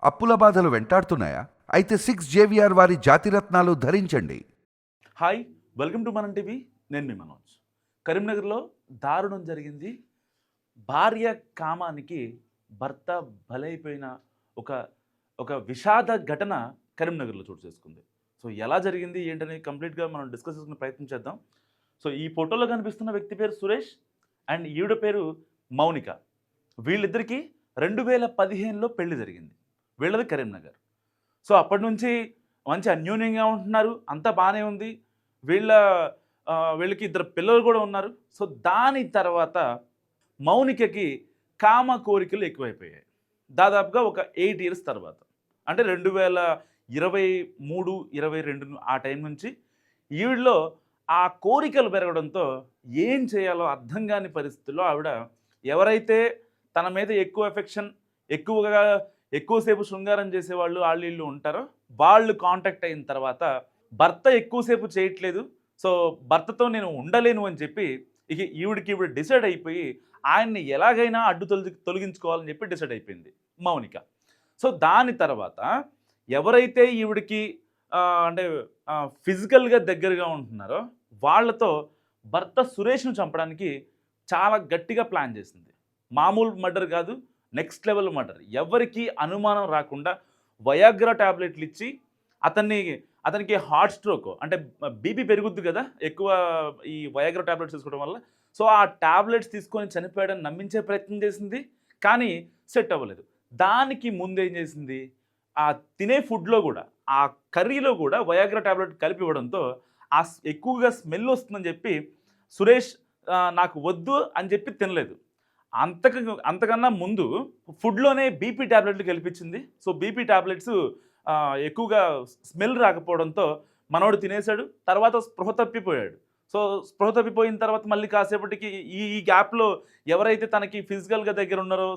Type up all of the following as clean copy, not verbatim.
అప్పుల బాధలు వెంటాడుతున్నాయా? అయితే 6 JVR వారి జాతిరత్నాలు ధరించండి. హాయ్, వెల్కమ్ టు మనం టీవీ. నేను మీ మనోజ్. కరీంనగర్లో దారుణం జరిగింది. భార్య కామానికి భర్త బలైపోయిన ఒక ఒక విషాద ఘటన కరీంనగర్లో చోటు చేసుకుంది. సో ఎలా జరిగింది ఏంటని కంప్లీట్గా మనం డిస్కస్ చేసుకునే ప్రయత్నం చేద్దాం. సో ఈ ఫోటోలో కనిపిస్తున్న వ్యక్తి పేరు సురేష్ అండ్ ఈవిడ పేరు మౌనిక. వీళ్ళిద్దరికీ 2015లో పెళ్లి జరిగింది. వీళ్ళది కరీంనగర్. సో అప్పటి నుంచి మంచి అన్యోన్యంగా ఉంటున్నారు, అంతా బాగానే ఉంది. వీళ్ళ వీళ్ళకి 2 పిల్లలు కూడా ఉన్నారు. సో దాని తర్వాత మౌనికకి కామ కోరికలు ఎక్కువైపోయాయి. దాదాపుగా ఒక 8 ఇయర్స్ తర్వాత, అంటే 2023, 22 ఆ టైం నుంచి ఈవిడలో ఆ కోరికలు పెరగడంతో ఏం చేయాలో అర్థం కాని పరిస్థితుల్లో ఆవిడ ఎవరైతే తన మీద ఎక్కువ ఎఫెక్షన్, ఎక్కువసేపు శృంగారం చేసేవాళ్ళు వీళ్ళు ఉంటారో వాళ్ళు కాంటాక్ట్ అయిన తర్వాత భర్త ఎక్కువసేపు చేయట్లేదు, సో భర్తతో నేను ఉండలేను అని చెప్పి ఇక ఈవిడ డిసైడ్ అయిపోయి ఆయన్ని ఎలాగైనా తొలగించుకోవాలని చెప్పి డిసైడ్ అయిపోయింది మౌనిక. సో దాని తర్వాత ఎవరైతే ఈవిడికి అంటే ఫిజికల్గా దగ్గరగా ఉంటున్నారో వాళ్ళతో భర్త సురేష్ను చంపడానికి చాలా గట్టిగా ప్లాన్ చేసింది. మామూలు మర్డర్ కాదు, నెక్స్ట్ లెవెల్ మర్డర్. ఎవరికి అనుమానం రాకుండా వయాగ్రా ట్యాబ్లెట్లు ఇచ్చి అతనికి హార్ట్ స్ట్రోక్, అంటే బీపీ పెరుగుద్ది కదా ఎక్కువ ఈ వయాగ్రా ట్యాబ్లెట్స్ తీసుకోవడం వల్ల. సో ఆ ట్యాబ్లెట్స్ తీసుకొని చనిపోయాడని నమ్మించే ప్రయత్నం చేసింది, కానీ సెట్ అవ్వలేదు. దానికి ముందు ఏం చేసింది, ఆ తినే ఫుడ్లో కూడా, ఆ కర్రీలో కూడా వయాగ్రా ట్యాబ్లెట్ కలిపి ఇవ్వడంతో ఎక్కువగా స్మెల్ వస్తుందని చెప్పి సురేష్ నాకు వద్దు అని చెప్పి తినలేదు. అంతకన్నా ముందు ఫుడ్లోనే బీపీ ట్యాబ్లెట్లు కల్పించింది. సో బీపీ ట్యాబ్లెట్స్ ఎక్కువగా స్మెల్ రాకపోవడంతో మనోడు తినేశాడు. తర్వాత స్పృహ తప్పిపోయాడు. సో స్పృహ తప్పిపోయిన తర్వాత మళ్ళీ కాసేపటికి ఈ గ్యాప్లో ఎవరైతే తనకి ఫిజికల్గా దగ్గర ఉన్నారో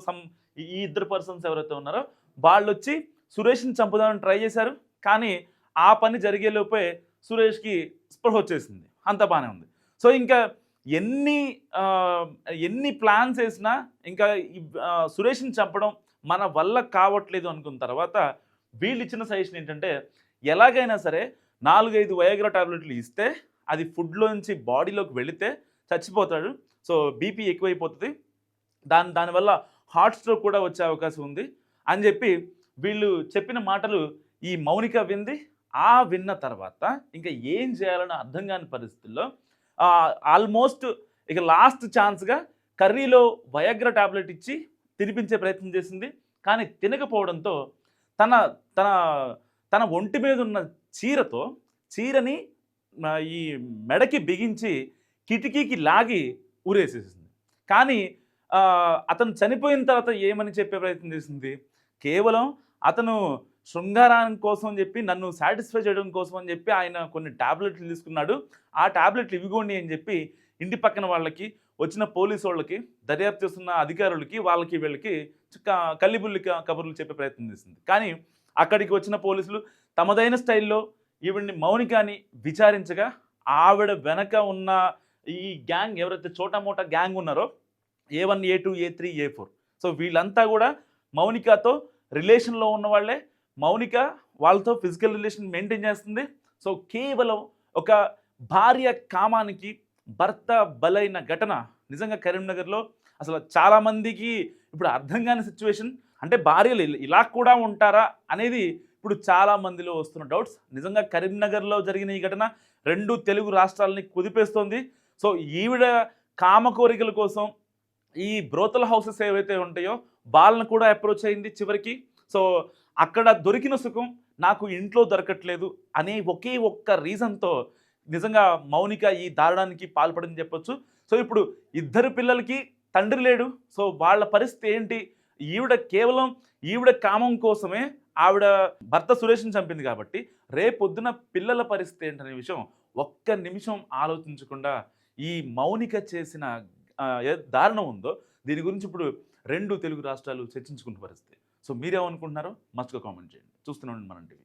ఈ 2 పర్సన్స్ ఎవరైతే ఉన్నారో వాళ్ళు వచ్చి సురేష్ని చంపుదామని ట్రై చేశారు. కానీ ఆ పని జరిగేలోపే సురేష్కి స్పృహ వచ్చేసింది. అంత బాగానే ఉంది. సో ఇంకా ఎన్ని ప్లాన్స్ వేసినా ఇంకా సురేష్ని చంపడం మన వల్ల కావట్లేదు అనుకున్న తర్వాత వీళ్ళు ఇచ్చిన సజెషన్ ఏంటంటే, ఎలాగైనా సరే 4-5 వయాగ్రా టాబ్లెట్లు ఇస్తే అది ఫుడ్లోంచి బాడీలోకి వెళితే చచ్చిపోతాడు. సో బీపీ ఎక్కువైపోతుంది, దానివల్ల హార్ట్ స్ట్రోక్ కూడా వచ్చే అవకాశం ఉంది అని చెప్పి వీళ్ళు చెప్పిన మాటలు ఈ మౌనిక వింది. విన్న తర్వాత ఇంకా ఏం చేయాలని అర్థం కాని పరిస్థితుల్లో ఆల్మోస్ట్ ఇక లాస్ట్ ఛాన్స్గా కర్రీలో వయాగ్రా టాబ్లెట్ ఇచ్చి తినిపించే ప్రయత్నం చేసింది. కానీ తినకపోవడంతో తన తన తన ఒంటి మీద ఉన్న చీరని ఈ మెడకి బిగించి కిటికీకి లాగి ఊరేసేసింది. కానీ అతను చనిపోయిన తర్వాత ఏమని చెప్పే ప్రయత్నం చేసింది, కేవలం అతను శృంగారం కోసం చెప్పి నన్ను సాటిస్ఫై చేయడం కోసం అని చెప్పి ఆయన కొన్ని ట్యాబ్లెట్లు తీసుకున్నాడు, ఆ ట్యాబ్లెట్లు ఇవిగోండి అని చెప్పి ఇంటి పక్కన వాళ్ళకి, వచ్చిన పోలీసు వాళ్ళకి, దర్యాప్తు చేస్తున్న అధికారులకి, వీళ్ళకి కల్లిబుల్లి కబుర్లు చెప్పే ప్రయత్నం చేసింది. కానీ అక్కడికి వచ్చిన పోలీసులు తమదైన స్టైల్లో ఈవిడ్ని మౌనికని విచారించగా ఆవిడ వెనక ఉన్న ఈ గ్యాంగ్ ఎవరైతే చోటామోటా గ్యాంగ్ ఉన్నారో A1, A2, A3, A4, so వీళ్ళంతా కూడా మౌనికతో రిలేషన్లో ఉన్న వాళ్ళే. మౌనిక వాళ్ళతో ఫిజికల్ రిలేషన్ మెయింటైన్ చేస్తుంది. సో కేవలం ఒక భార్య కామానికి భర్త బలైన ఘటన నిజంగా కరీంనగర్లో అసలు చాలామందికి ఇప్పుడు అర్థం కాని సిచ్యువేషన్. అంటే భార్యలు ఇలా కూడా ఉంటారా అనేది ఇప్పుడు చాలామందిలో వస్తున్న డౌట్స్. నిజంగా కరీంనగర్లో జరిగిన ఈ ఘటన 2 తెలుగు రాష్ట్రాలని కుదిపేస్తోంది. సో ఈవిడ కామ కోరికల కోసం ఈ బ్రోతల్ హౌసెస్ ఏవైతే ఉంటాయో వాళ్ళని కూడా అప్రోచ్ అయింది చివరికి. సో అక్కడ దొరికిన సుఖం నాకు ఇంట్లో దొరకట్లేదు అనే ఒకే ఒక్క రీజన్తో నిజంగా మౌనిక ఈ దారుణానికి పాల్పడిందని చెప్పొచ్చు. సో ఇప్పుడు 2 పిల్లలకి తండ్రి లేడు. సో వాళ్ళ పరిస్థితి ఏంటి, కేవలం ఈవిడ కామం కోసమే ఆవిడ భర్త సురేష్ని చంపింది కాబట్టి రేపొద్దున పిల్లల పరిస్థితి ఏంటనే విషయం ఒక్క నిమిషం ఆలోచించకుండా ఈ మౌనిక చేసిన దారుణం ఉందో దీని గురించి ఇప్పుడు 2 తెలుగు రాష్ట్రాలు చర్చించుకున్న పరిస్థితి. సో మీరేమనుకుంటున్నారో మస్తుగా కామెంట్ చేయండి. చూస్తూనే ఉండండి మనం టీవీ.